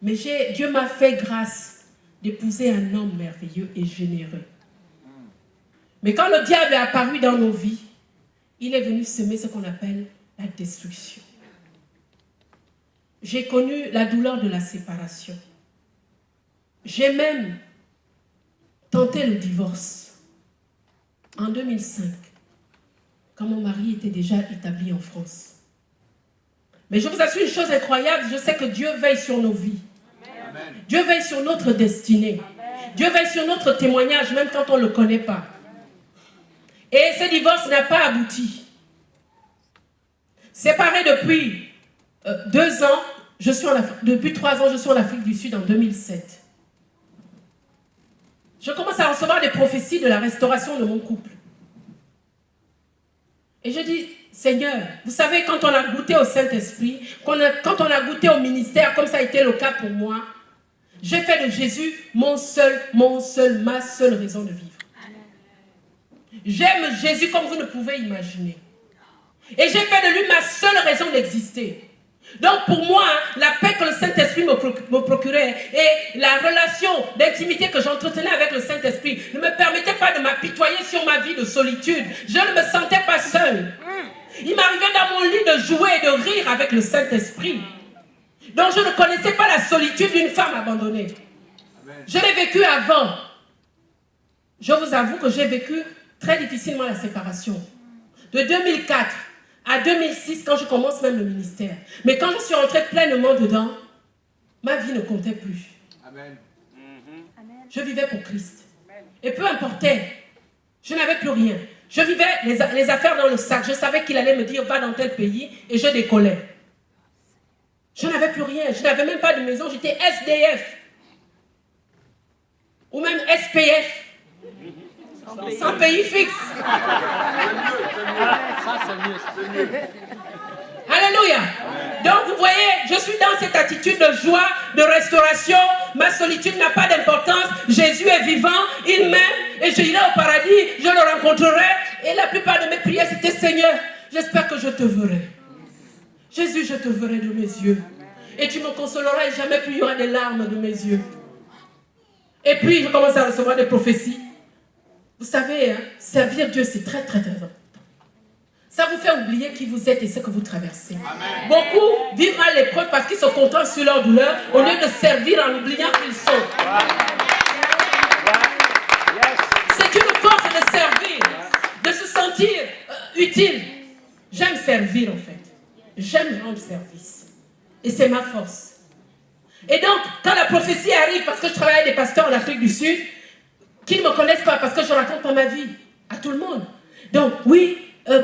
Mais Dieu m'a fait grâce d'épouser un homme merveilleux et généreux. Mais quand le diable est apparu dans nos vies, il est venu semer ce qu'on appelle la destruction. J'ai connu la douleur de la séparation. J'ai même tenté le divorce en 2005, quand mon mari était déjà établi en France. Mais je vous assure une chose incroyable, je sais que Dieu veille sur nos vies. Amen. Dieu veille sur notre destinée. Amen. Dieu veille sur notre témoignage, même quand on ne le connaît pas. Et ce divorce n'a pas abouti. Séparé depuis 2 ans, depuis 3 ans, je suis en Afrique du Sud en 2007. Je commence à recevoir des prophéties de la restauration de mon couple. Et je dis, Seigneur, vous savez, quand on a goûté au Saint-Esprit, quand on a goûté au ministère, comme ça a été le cas pour moi, j'ai fait de Jésus ma seule raison de vivre. J'aime Jésus comme vous ne pouvez imaginer. Et j'ai fait de lui ma seule raison d'exister. Donc pour moi, la paix que le Saint-Esprit me procurait et la relation d'intimité que j'entretenais avec le Saint-Esprit ne me permettait pas de m'apitoyer sur ma vie de solitude. Je ne me sentais pas seule. Il m'arrivait dans mon lit de jouer et de rire avec le Saint-Esprit. Donc je ne connaissais pas la solitude d'une femme abandonnée. Je l'ai vécu avant. Je vous avoue que j'ai vécu très difficilement la séparation. De 2004 à 2006, quand je commence même le ministère. Mais quand je suis rentrée pleinement dedans, ma vie ne comptait plus. Amen. Je vivais pour Christ. Et peu importait, je n'avais plus rien. Je vivais les affaires dans le sac. Je savais qu'il allait me dire, va dans tel pays, et je décollais. Je n'avais plus rien. Je n'avais même pas de maison. J'étais SDF. Ou même SPF. Sans pays fixe. Alléluia. Donc vous voyez, je suis dans cette attitude de joie, de restauration. Ma solitude n'a pas d'importance. Jésus est vivant, il m'aime et je irai au paradis, je le rencontrerai. Et la plupart de mes prières c'était, Seigneur, j'espère que je te verrai. Jésus, je te verrai de mes yeux. Et tu me consoleras et jamais plus il y aura des larmes de mes yeux. Et puis je commence à recevoir des prophéties. Vous savez, servir Dieu, c'est très très très important. Ça vous fait oublier qui vous êtes et ce que vous traversez. Amen. Beaucoup vivent mal l'épreuve parce qu'ils se contentent sur leur douleur au lieu de servir en oubliant qu'ils sont. C'est une force de servir, de se sentir utile. J'aime servir en fait. J'aime rendre service. Et c'est ma force. Et donc, quand la prophétie arrive, parce que je travaille avec des pasteurs en Afrique du Sud, qui ne me connaissent pas parce que je raconte pas ma vie à tout le monde. Donc, oui,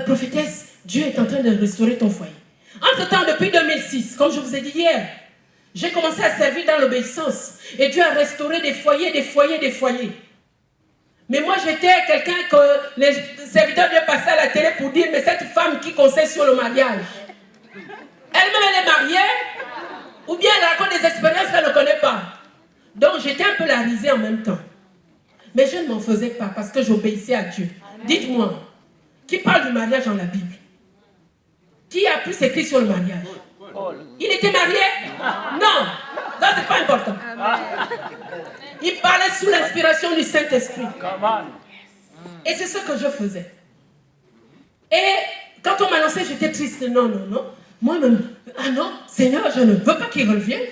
prophétesse, Dieu est en train de restaurer ton foyer. Entre-temps, depuis 2006, comme je vous ai dit hier, j'ai commencé à servir dans l'obéissance. Et Dieu a restauré des foyers, des foyers, des foyers. Mais moi, j'étais quelqu'un que les serviteurs devaient passer à la télé pour dire, mais cette femme qui conseille sur le mariage, elle-même, elle est mariée, ou bien elle raconte des expériences qu'elle ne connaît pas. Donc, j'étais un peu la risée en même temps. Mais je ne m'en faisais pas parce que j'obéissais à Dieu. Dites-moi, qui parle du mariage dans la Bible? Qui a plus écrit sur le mariage? Il était marié? Non, ça c'est pas important. Il parlait sous l'inspiration du Saint-Esprit. Et c'est ce que je faisais. Et quand on m'annonçait, j'étais triste. Non, non, non. Moi-même, ah non, Seigneur, je ne veux pas qu'il revienne.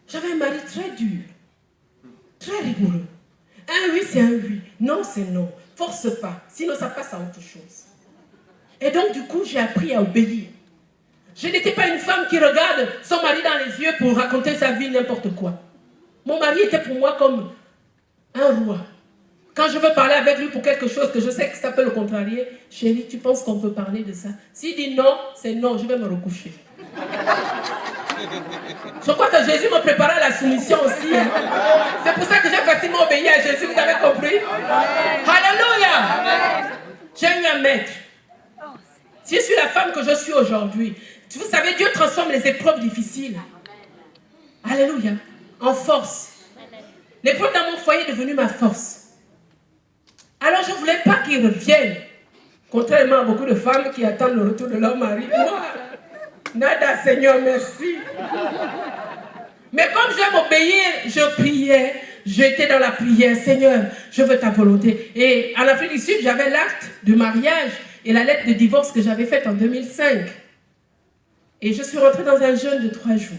J'avais un mari très dur, très rigoureux. Un oui, c'est un oui. Non, c'est non. Force pas. Sinon, ça passe à autre chose. Et donc, du coup, j'ai appris à obéir. Je n'étais pas une femme qui regarde son mari dans les yeux pour raconter sa vie n'importe quoi. Mon mari était pour moi comme un roi. Quand je veux parler avec lui pour quelque chose que je sais que ça peut le contrarier, chérie, tu penses qu'on peut parler de ça? S'il dit non, c'est non, je vais me recoucher. Je crois que Jésus me préparait à la soumission aussi. Hein. C'est pour ça que j'ai facilement obéi à Jésus, vous avez compris? Alléluia! J'ai eu un maître. Si je suis la femme que je suis aujourd'hui, vous savez, Dieu transforme les épreuves difficiles. Alléluia. En force. L'épreuve dans mon foyer est devenue ma force. Alors je ne voulais pas qu'il revienne. Contrairement à beaucoup de femmes qui attendent le retour de leur mari. Moi, nada, Seigneur, merci. Mais comme j'aime obéir, je priais. J'étais dans la prière. Seigneur, je veux ta volonté. Et en Afrique du Sud, j'avais l'acte de mariage et la lettre de divorce que j'avais faite en 2005. Et je suis rentrée dans un jeûne de 3 jours.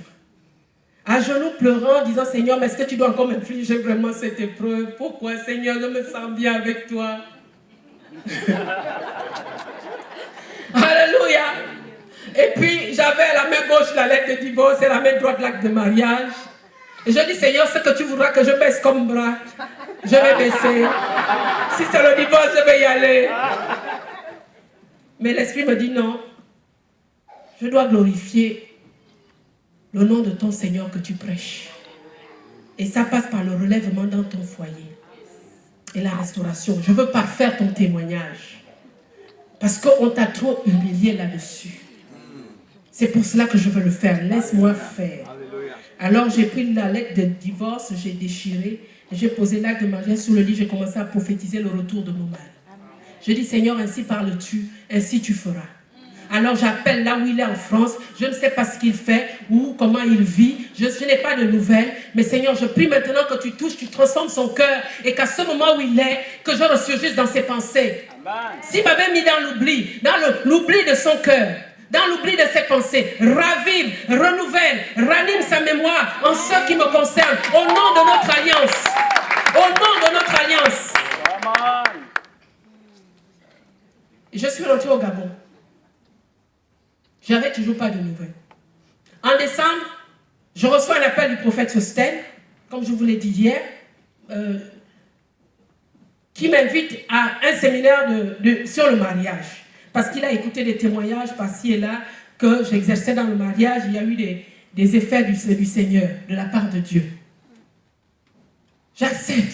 À genoux pleurant, disant, Seigneur, mais est-ce que tu dois encore m'infliger vraiment cette épreuve? Pourquoi, Seigneur, je me sens bien avec toi? Alléluia. Et puis, j'avais à la main gauche la lettre de divorce et à la main droite l'acte de mariage. Et je dis, Seigneur, ce que tu voudras que je baisse comme bras, je vais baisser. Si c'est le divorce, je vais y aller. Mais l'Esprit me dit, non, je dois glorifier le nom de ton Seigneur que tu prêches. Et ça passe par le relèvement dans ton foyer. Et la restauration. Je veux parfaire ton témoignage. Parce qu'on t'a trop humilié là-dessus. C'est pour cela que je veux le faire. Laisse-moi faire. Alors j'ai pris la lettre de divorce, j'ai déchiré, j'ai posé l'acte de mariage sur le lit, j'ai commencé à prophétiser le retour de mon mari. J'ai dit, Seigneur, ainsi parles-tu, ainsi tu feras. Alors j'appelle là où il est en France, je ne sais pas ce qu'il fait ou comment il vit, je n'ai pas de nouvelles, mais Seigneur, je prie maintenant que tu touches, tu transformes son cœur et qu'à ce moment où il est, que je ressurgisse dans ses pensées. S'il m'avait mis dans l'oubli de son cœur, dans l'oubli de ses pensées, ravive, renouvelle, ranime sa mémoire en ce qui me concerne, au nom de notre alliance. Au nom de notre alliance. Je suis rentrée au Gabon. Je n'avais toujours pas de nouvelles. En décembre, je reçois un appel du prophète Sosten, comme je vous l'ai dit hier, qui m'invite à un séminaire sur le mariage. Parce qu'il a écouté des témoignages par-ci et là que j'exerçais dans le mariage. Il y a eu des effets du Seigneur, de la part de Dieu. J'accepte.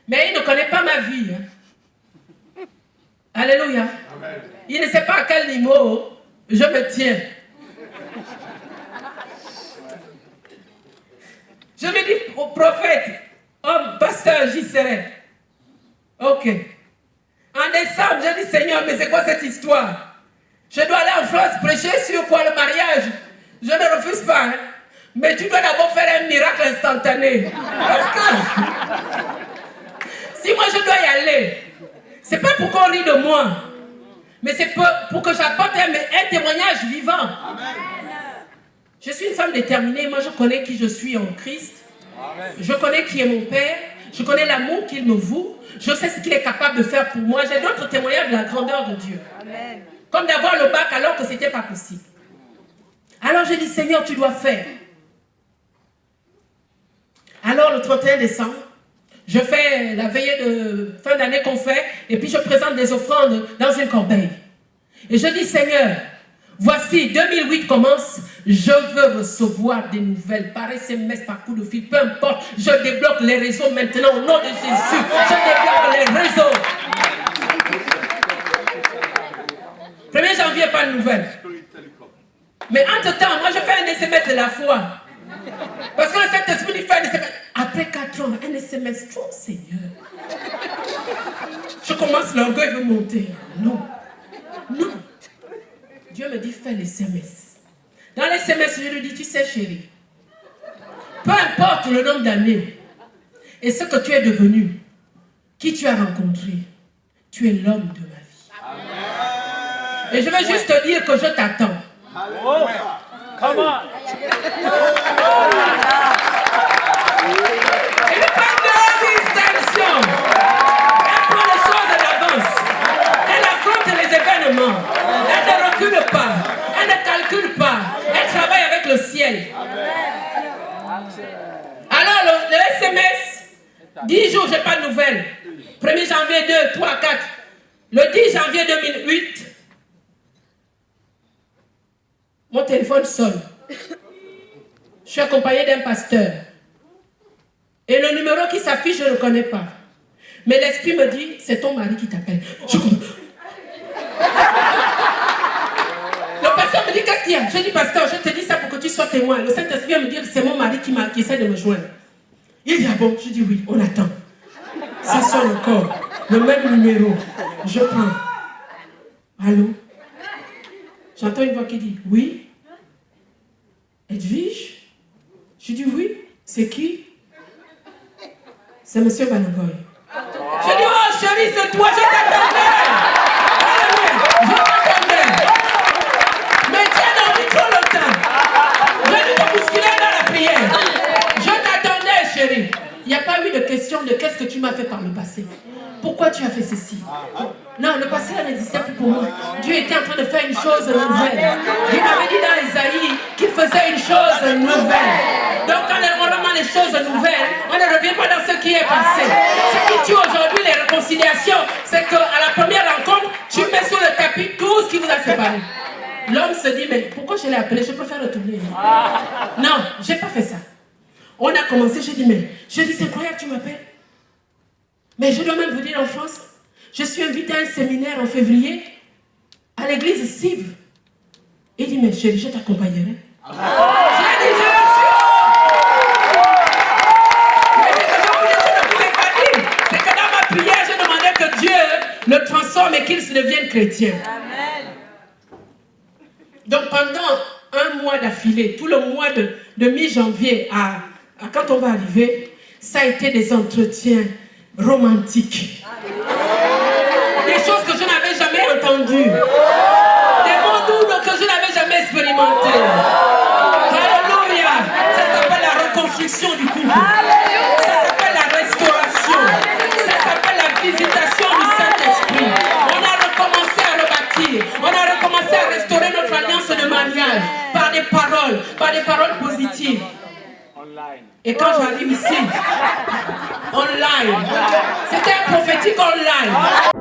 Mais il ne connaît pas ma vie. Hein. Alléluia. Amen. Il ne sait pas à quel niveau je me tiens. Je me dis au prophète, homme, pasteur, j'y serai. Ok. En décembre, je dis, Seigneur, mais c'est quoi cette histoire? Je dois aller en France prêcher sur quoi? Le mariage. Je ne refuse pas. Hein? Mais tu dois d'abord faire un miracle instantané. Parce que si moi je dois y aller, c'est pas pour qu'on rie de moi, mais c'est pour que j'apporte un témoignage vivant. Amen. Je suis une femme déterminée. Moi, je connais qui je suis en Christ. Amen. Je connais qui est mon Père. Je connais l'amour qu'il me voue. Je sais ce qu'il est capable de faire pour moi. J'ai d'autres témoignages de la grandeur de Dieu. Amen. Comme d'avoir le bac alors que ce n'était pas possible. Alors j'ai dit, Seigneur, tu dois faire. Alors le 31 décembre, je fais la veillée de fin d'année qu'on fait, et puis je présente des offrandes dans une corbeille. Et je dis, Seigneur, voici, 2008 commence, je veux recevoir des nouvelles par SMS, par coup de fil, peu importe, je débloque les réseaux maintenant au nom de Jésus. Je débloque les réseaux. 1er janvier, pas de nouvelles. Mais entre-temps, moi je fais un SMS de la foi. Parce que le Saint-Esprit fait un SMS. Après 4 ans, un SMS, oh Seigneur. Je commence, l'orgueil veut monter. Non. Non. Dieu me dit, fais les SMS. Dans les SMS, je lui dis, tu sais chérie, peu importe le nombre d'années et ce que tu es devenu, qui tu as rencontré, tu es l'homme de ma vie. Amen. Et je vais juste te dire que je t'attends. Oh. Come on. Elle ne prend pas de distinction. Elle prend les choses à l'avance. Elle affronte les événements. Elle ne recule pas. Elle ne calcule pas. Elle travaille avec le ciel. Alors le SMS, 10 jours, je n'ai pas de nouvelles. 1er janvier 2, 3, 4. Le 10 janvier 2008, mon téléphone sonne. Je suis accompagnée d'un pasteur. Et le numéro qui s'affiche, je ne le connais pas. Mais l'esprit me dit, c'est ton mari qui t'appelle. Le pasteur me dit, qu'est-ce qu'il y a? Je dis, pasteur, je te dis ça pour que tu sois témoin. Le Saint-Esprit va me dire, c'est mon mari qui essaie de me joindre. Il dit, ah bon? Je dis, oui, on attend. Ça sonne encore. Le même numéro. Je prends. Allô? J'entends une voix qui dit, oui. Edwige? Je dis oui, c'est qui? C'est M. Banaboy. Je dis, oh chérie, c'est toi, je t'attendais. Je t'attendais. Mais tu es dormi trop longtemps. Je vais te bousculer dans la prière. Je t'attendais, chérie. Il n'y a pas eu de question de qu'est-ce que tu m'as fait par le passé. Pourquoi tu as fait ceci? Non, le passé n'existait plus pour moi. Dieu était en train de faire une chose nouvelle. Dieu m'avait dit dans Isaïe qu'il faisait une chose nouvelle. Donc quand on remet les choses nouvelles, on ne revient pas dans ce qui est passé. Ce qui tue aujourd'hui les réconciliations, c'est qu'à la première rencontre, tu mets sur le tapis tout ce qui vous a séparé. L'homme se dit, mais pourquoi je l'ai appelé? Je préfère retourner. Non, je n'ai pas fait ça. On a commencé, j'ai dit, c'est incroyable, tu m'appelles. Mais je dois même vous dire en France, je suis invitée à un séminaire en février à l'église Cive. Il dit, mais chérie, je t'accompagnerai. J'ai dit, je le suis. Mais je ne vous ai pas dit. C'est que dans ma prière, je demandais que Dieu le transforme et qu'il se devienne chrétien. Amen. Donc pendant un mois d'affilée, tout le mois de mi-janvier à quand on va arriver, ça a été des entretiens romantiques. Des choses que je n'avais jamais entendues. Des mots doux que je n'avais jamais expérimentés. Alléluia. Ça s'appelle la reconstruction du couple. Ça s'appelle la restauration. Ça s'appelle la visitation du Saint-Esprit. On a recommencé à rebâtir. On a recommencé à restaurer notre alliance de mariage par des paroles positives. Et quand j'arrive ici, online, c'était un prophétique online.